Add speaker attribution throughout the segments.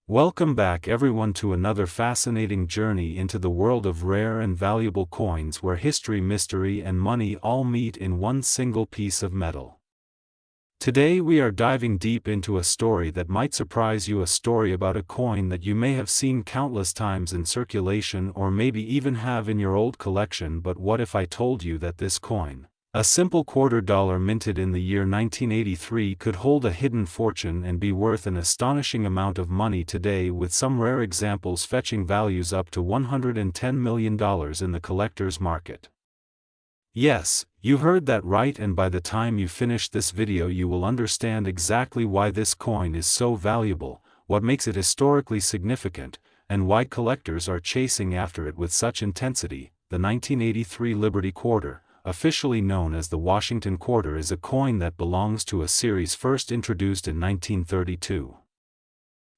Speaker 1: Welcome back everyone to another fascinating journey into the world of rare and valuable coins where history, mystery and money all meet in one single piece of metal. Today we are diving deep into a story that might surprise you, a story about a coin that you may have seen countless times in circulation or maybe even have in your old collection. But what if I told you that this coin, a simple $quarter minted in the year 1983, could hold a hidden fortune and be worth an astonishing amount of money today, with some rare examples fetching values up to $110 million in the collector's market? Yes, you heard that right, and by the time you finish this video you will understand exactly why this coin is so valuable, what makes it historically significant, and why collectors are chasing after it with such intensity. The 1983 Liberty Quarter, officially known as the Washington Quarter, is a coin that belongs to a series first introduced in 1932.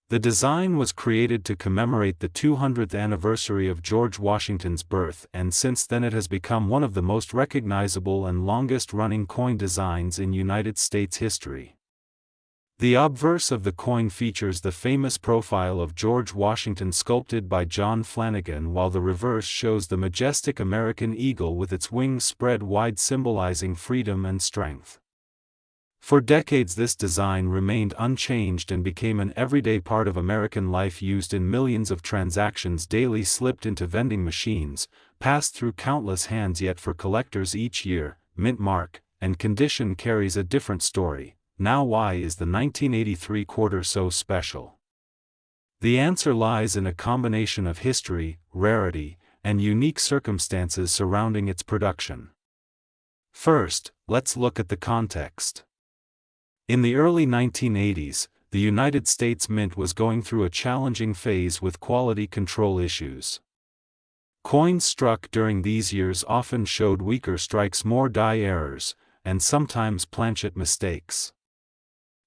Speaker 1: The design was created to commemorate the 200th anniversary of George Washington's birth, and since then it has become one of the most recognizable and longest-running coin designs in United States history. The obverse of the coin features the famous profile of George Washington sculpted by John Flanagan, while the reverse shows the majestic American eagle with its wings spread wide, symbolizing freedom and strength. For decades this design remained unchanged and became an everyday part of American life, used in millions of transactions daily, slipped into vending machines, passed through countless hands. Yet for collectors each year, mint mark and condition carries a different story. Now, why is the 1983 quarter so special? The answer lies in a combination of history, rarity, and unique circumstances surrounding its production. First, let's look at the context. In the early 1980s, the United States Mint was going through a challenging phase with quality control issues. Coins struck during these years often showed weaker strikes, more die errors, and sometimes planchet mistakes.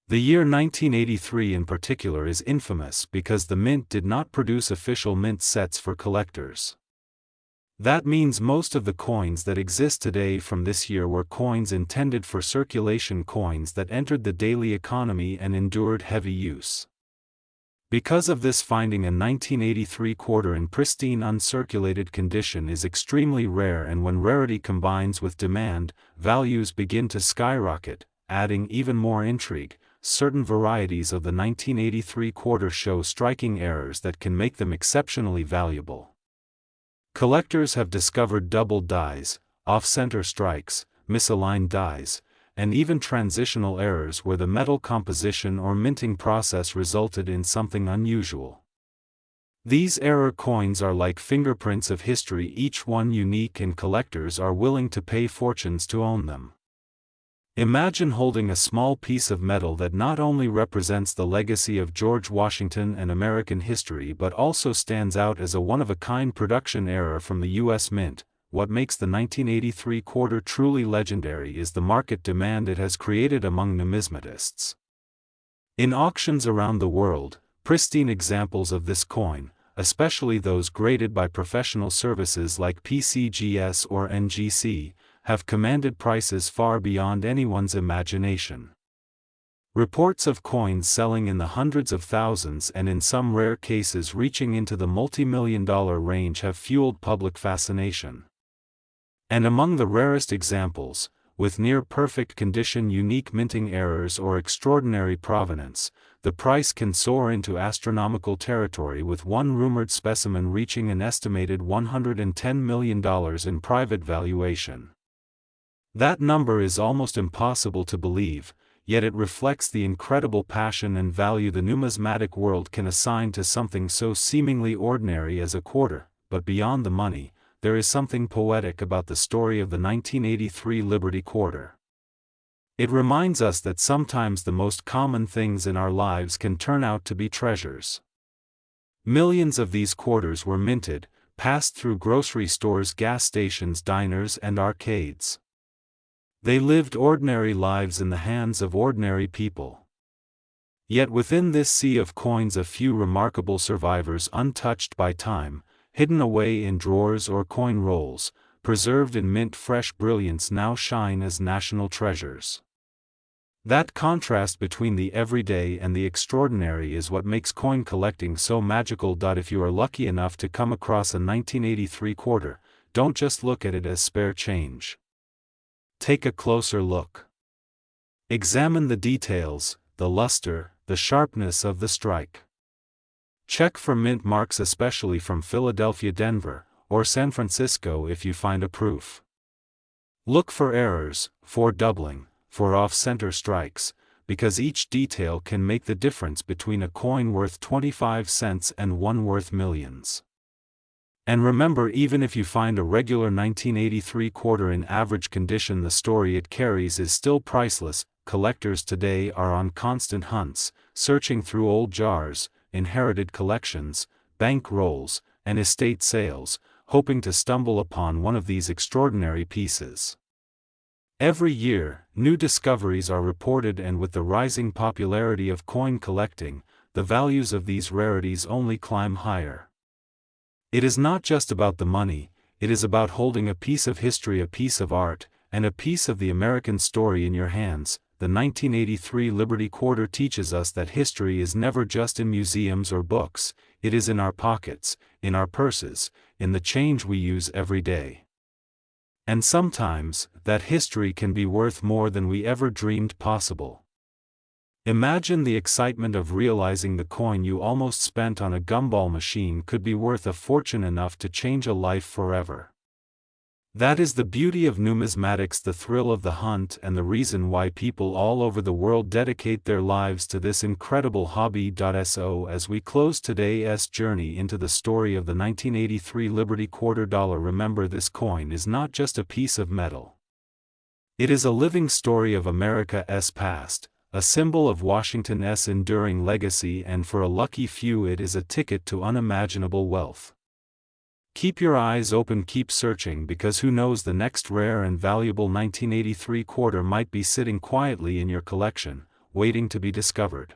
Speaker 1: The year 1983 in particular is infamous because the mint did not produce official mint sets for collectors. That means most of the coins that exist today from this year were coins intended for circulation, coins that entered the daily economy and endured heavy use. Because of this, finding a 1983 quarter in pristine uncirculated condition is extremely rare, and when rarity combines with demand, values begin to skyrocket, adding even more intrigue. Certain varieties of the 1983 quarter show striking errors that can make them exceptionally valuable. Collectors have discovered doubled dies, off-center strikes, misaligned dies, and even transitional errors where the metal composition or minting process resulted in something unusual. These error coins are like fingerprints of history, each one unique, and collectors are willing to pay fortunes to own them. Imagine holding a small piece of metal that not only represents the legacy of George Washington and American history but also stands out as a one-of-a-kind production error from the U.S. Mint. What makes the 1983 quarter truly legendary is the market demand it has created among numismatists. In auctions around the world, pristine examples of this coin, especially those graded by professional services like PCGS or NGC, have commanded prices far beyond anyone's imagination. Reports of coins selling in the hundreds of thousands and in some rare cases reaching into the multi-million-dollar range have fueled public fascination. And among the rarest examples, with near-perfect condition, unique minting errors, or extraordinary provenance, the price can soar into astronomical territory, with one rumored specimen reaching an estimated $110 million in private valuation. That number is almost impossible to believe, yet it reflects the incredible passion and value the numismatic world can assign to something so seemingly ordinary as a quarter. But beyond the money, there is something poetic about the story of the 1983 Liberty Quarter. It reminds us that sometimes the most common things in our lives can turn out to be treasures. Millions of these quarters were minted, passed through grocery stores, gas stations, diners, and arcades. They lived ordinary lives in the hands of ordinary people. Yet within this sea of coins, a few remarkable survivors, untouched by time, hidden away in drawers or coin rolls, preserved in mint-fresh brilliance, now shine as national treasures. That contrast between the everyday and the extraordinary is what makes coin collecting so magical. If you are lucky enough to come across a 1983 quarter, don't just look at it as spare change. Take a closer look. Examine the details, the luster, the sharpness of the strike. Check for mint marks, especially from Philadelphia, Denver, or San Francisco if you find a proof. Look for errors, for doubling, for off-center strikes, because each detail can make the difference between a coin worth 25 cents and one worth millions. And remember, even if you find a regular 1983 quarter in average condition, the story it carries is still priceless. Collectors today are on constant hunts, searching through old jars, inherited collections, bank rolls, and estate sales, hoping to stumble upon one of these extraordinary pieces. Every year, new discoveries are reported, and with the rising popularity of coin collecting, the values of these rarities only climb higher. It is not just about the money, it is about holding a piece of history, a piece of art, and a piece of the American story in your hands. The 1983 Liberty Quarter teaches us that history is never just in museums or books, it is in our pockets, in our purses, in the change we use every day. And sometimes, that history can be worth more than we ever dreamed possible. Imagine the excitement of realizing the coin you almost spent on a gumball machine could be worth a fortune, enough to change a life forever. That is the beauty of numismatics, the thrill of the hunt, and the reason why people all over the world dedicate their lives to this incredible hobby. So as we close today's journey into the story of the 1983 Liberty Quarter Dollar, remember, this coin is not just a piece of metal. It is a living story of America's past, a symbol of Washington's enduring legacy, and for a lucky few it is a ticket to unimaginable wealth. Keep your eyes open, keep searching, because who knows, the next rare and valuable 1983 quarter might be sitting quietly in your collection, waiting to be discovered.